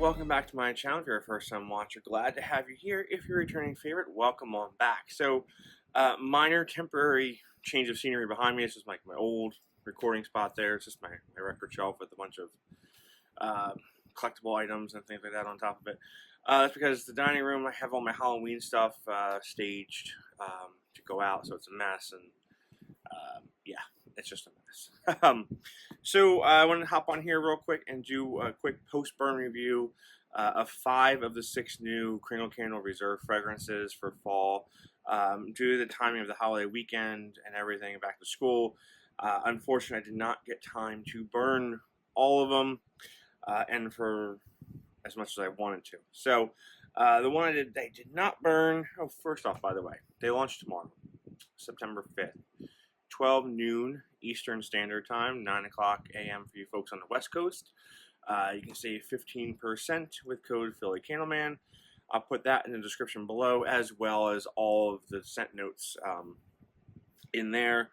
welcome back to my channel. If you're a first-time watcher, glad to have you here. If you're a returning favorite, welcome on back. So, minor temporary change of scenery behind me. This is like my old recording spot there. It's just my record shelf with a bunch of collectible items and things like that on top of it. That's because the dining room, I have all my Halloween stuff staged to go out, so it's a mess, and yeah, it's just a mess. So I want to hop on here real quick and do a quick post-burn review of 5 of the 6 new Kringle Candle Reserve fragrances for fall. Due to the timing of the holiday weekend and everything back to school, unfortunately I did not get time to burn all of them and for as much as I wanted to. So the one they did not burn, oh, first off, by the way, they launch tomorrow, September 5th. 12 noon Eastern Standard Time, 9 o'clock a.m. for you folks on the West Coast. You can save 15% with code phillycandleman. I'll put that in the description below, as well as all of the scent notes in there.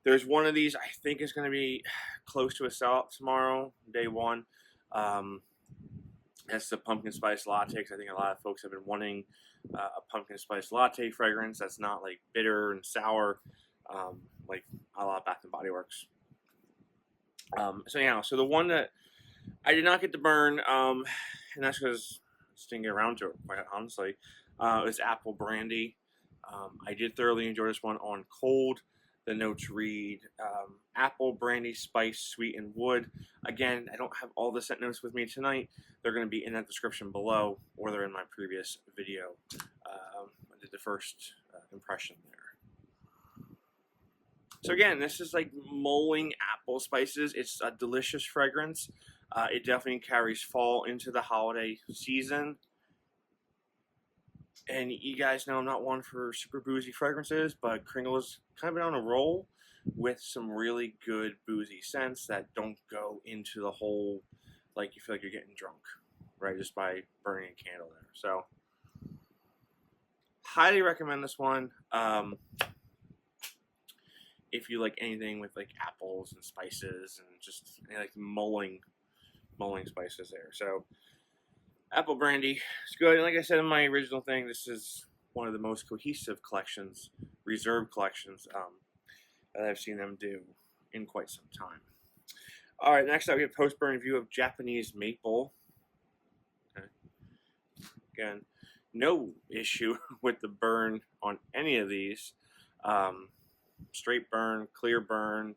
There's one of these I think is going to be close to a sellout tomorrow, day one. That's the pumpkin spice latte, because I think a lot of folks have been wanting a pumpkin spice latte fragrance that's not like bitter and sour. Like a lot of Bath and Body Works. So yeah, so the one that I did not get to burn, and that's because I just didn't get around to it, quite honestly, is Apple Brandy. I did thoroughly enjoy this one on cold. The notes read apple, brandy, spice, sweet, and wood. Again, I don't have all the scent notes with me tonight. They're going to be in that description below, or they're in my previous video. I did the first impression there. So again, this is like mulling apple spices. It's a delicious fragrance. It definitely carries fall into the holiday season. And you guys know I'm not one for super boozy fragrances, but Kringle has kind of been on a roll with some really good boozy scents that don't go into the whole, like you feel like you're getting drunk, right? Just by burning a candle there. So, highly recommend this one. If you like anything with like apples and spices and just like mulling spices there. So apple brandy is good. And like I said in my original thing, this is one of the most cohesive collections, reserve collections that I've seen them do in quite some time. All right, next up we have post-burn review of Japanese maple. Okay. Again, no issue with the burn on any of these. Straight burn, clear burn,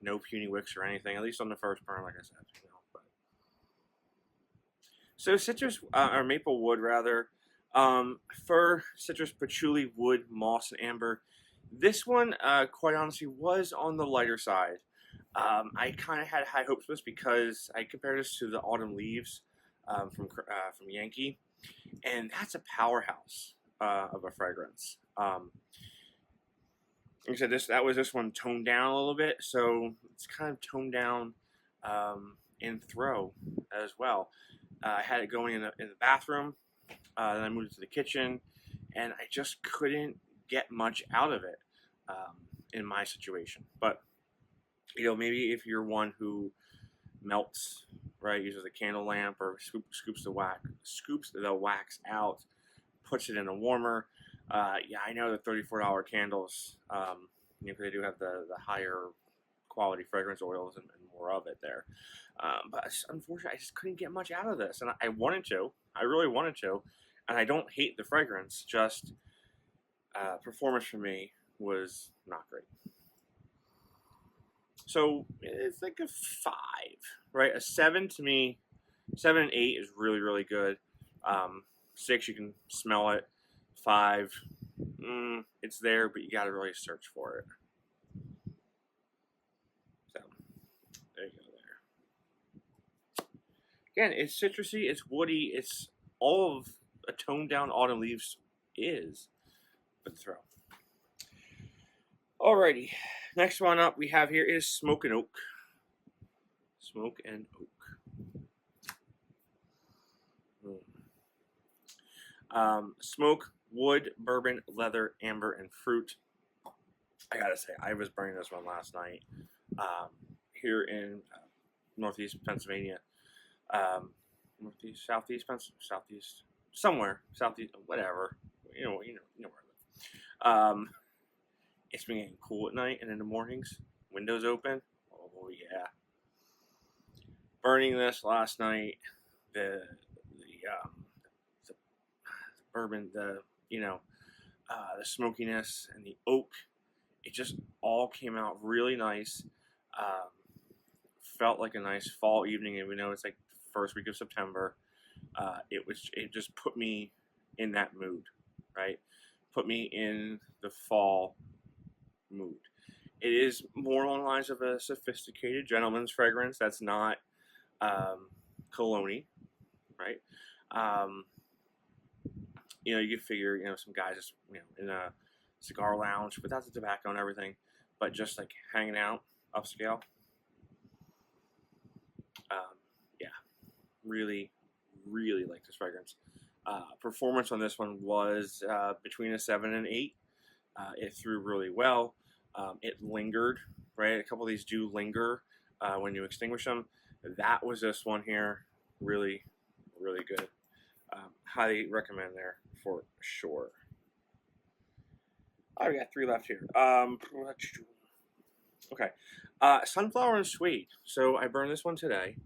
no puny wicks or anything, at least on the first burn, like I said. You know, but. So citrus, or maple wood rather, fir, citrus, patchouli, wood, moss, and amber. This one, quite honestly, was on the lighter side. I kind of had high hopes for this because I compared this to the autumn leaves from Yankee, and that's a powerhouse of a fragrance. Like I said, that was this one toned down a little bit, so it's kind of toned down in throw as well. I had it going in the bathroom, then I moved it to the kitchen, and I just couldn't get much out of it in my situation. But you know, maybe if you're one who melts, right, uses a candle lamp or scoops the wax out, puts it in a warmer. Yeah, I know the $34 candles, you know, they do have the higher quality fragrance oils and more of it there. But unfortunately, I just couldn't get much out of this. And I wanted to. I really wanted to. And I don't hate the fragrance, just performance for me was not great. So it's like a 5, right? A 7 to me, 7 and 8 is really, really good. 6, you can smell it. 5, it's there, but you got to really search for it. So, there you go there. Again, it's citrusy, it's woody, it's all of a toned down autumn leaves is, but throw. Alrighty, next one up we have here is Smoke and Oak. Smoke and Oak. Smoke, wood, bourbon, leather, amber, and fruit. I gotta say, I was burning this one last night here in northeast Pennsylvania. Northeast, southeast, southeast, somewhere, southeast, whatever. You know where I live. It's been getting cool at night and in the mornings. Windows open. Oh yeah. Burning this last night. The bourbon, the smokiness and the oak. It just all came out really nice. Um, Felt like a nice fall evening, and we know it's like the first week of September. It just put me in that mood, right? Put me in the fall mood. It is more along the lines of a sophisticated gentleman's fragrance. That's not cologne, right? Um, you could figure, some guys just, in a cigar lounge without the tobacco and everything, but just like hanging out upscale. Yeah, really, really like this fragrance. Performance on this one was between a 7 and 8. It threw really well. It lingered, right? A couple of these do linger when you extinguish them. That was this one here. Really, really good. Highly recommend there for sure. Oh, we got 3 left here. Okay. Sunflower and Suede. So I burned this one today.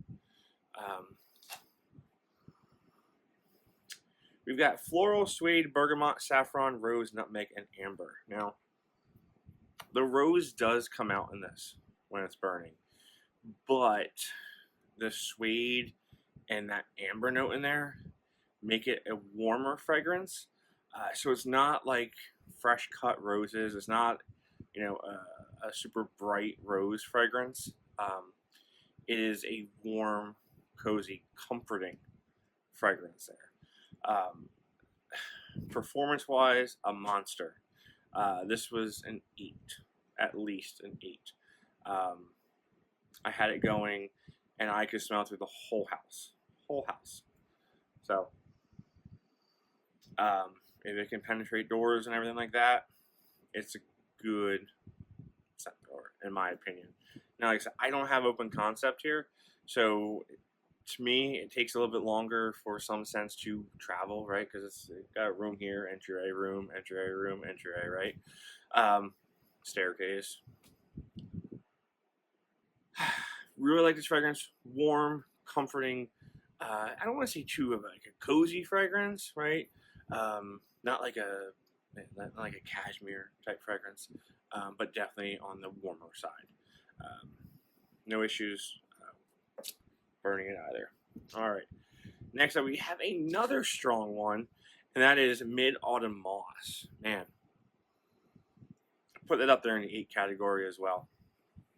We've got Floral, Suede, Bergamot, Saffron, Rose, Nutmeg, and Amber. Now, the rose does come out in this when it's burning, but the Suede and that amber note in there make it a warmer fragrance. So it's not like fresh cut roses. It's not, a super bright rose fragrance. It is a warm, cozy, comforting fragrance there. Performance-wise, a monster. This was an 8, at least an 8. I had it going, and I could smell through the whole house. So, if it can penetrate doors and everything like that, it's a good scent thrower, in my opinion. Now, like I said, I don't have open concept here, so to me, it takes a little bit longer for some scents to travel, right? Because it's got a room here, entry room, right? Staircase. Really like this fragrance. Warm, comforting. I don't want to say too of like a cozy fragrance, right? Not like a cashmere type fragrance, but definitely on the warmer side. No issues burning it either. All right. Next up, we have another strong one, and that is Mid-Autumn Moss. Man, put that up there in the 8 category as well.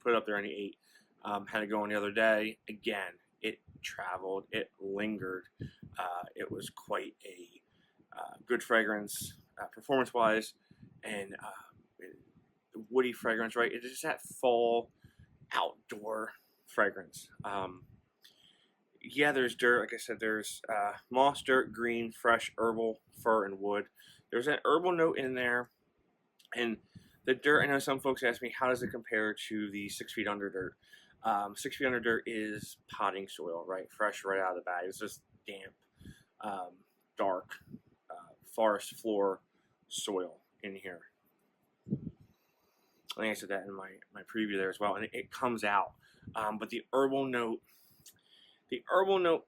Put it up there in the 8. Had it going the other day. Again, it traveled. It lingered. It was quite a good fragrance, performance-wise, and the woody fragrance, right? It is that fall outdoor fragrance. Yeah, there's dirt. Like I said, there's moss, dirt, green, fresh, herbal, fir, and wood. There's an herbal note in there, and the dirt. I know some folks ask me, how does it compare to the 6 Feet Under dirt? 6 Feet Under dirt is potting soil, right? Fresh right out of the bag. It's just damp, dark, forest floor soil in here. I think I said that in my preview there as well, and it comes out. But the herbal note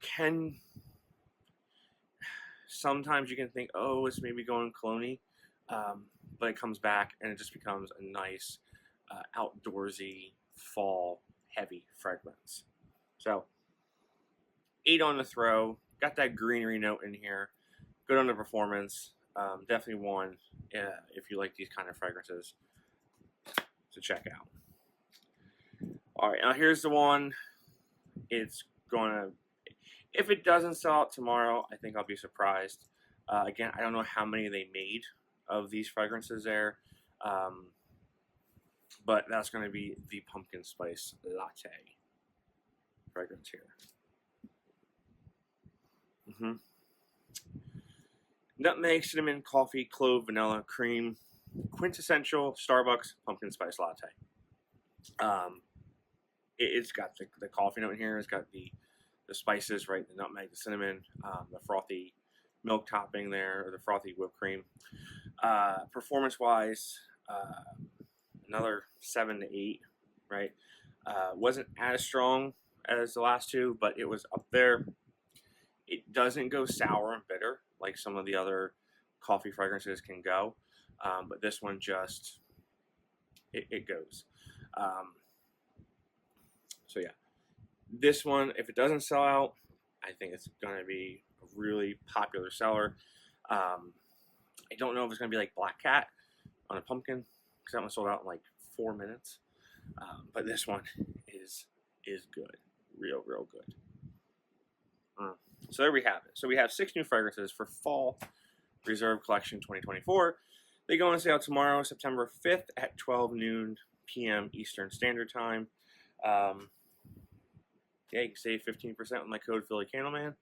can, sometimes you can think, oh, it's maybe going clone-y, but it comes back and it just becomes a nice outdoorsy fall heavy fragrance. So 8 on the throw. Got that greenery note in here. Good on the performance. Definitely one if you like these kind of fragrances to check out. All right, now here's the one. It's gonna, if it doesn't sell out tomorrow, I think I'll be surprised. Again, I don't know how many they made of these fragrances there, but that's going to be the pumpkin spice latte fragrance here. Nutmeg, cinnamon, coffee, clove, vanilla, cream, quintessential Starbucks pumpkin spice latte. It's got the coffee note in here. It's got the spices, right? The nutmeg, the cinnamon, the frothy milk topping there, or the frothy whipped cream. Performance-wise, another 7 to 8, right? Wasn't as strong as the last two, but it was up there. It doesn't go sour and bitter like some of the other coffee fragrances can go, but this one just it goes. So yeah, this one, if it doesn't sell out, I think it's going to be a really popular seller. I don't know if it's going to be like Black Cat on a pumpkin, because that one sold out in like 4 minutes. But this one is good, real good. So there we have it. So we have 6 new fragrances for Fall Reserve Collection 2024. They go on sale tomorrow, September 5th at 12 noon p.m. Eastern Standard Time. Yeah, you can save 15% with my code phillycandleman,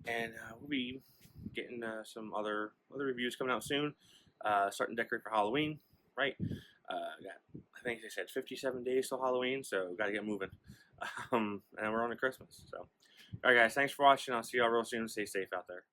and we'll be getting some other reviews coming out soon. Starting to decorate for Halloween, right? I think they said 57 days till Halloween, so got to get moving. And we're on to Christmas. So, all right, guys, thanks for watching. I'll see y'all real soon. Stay safe out there.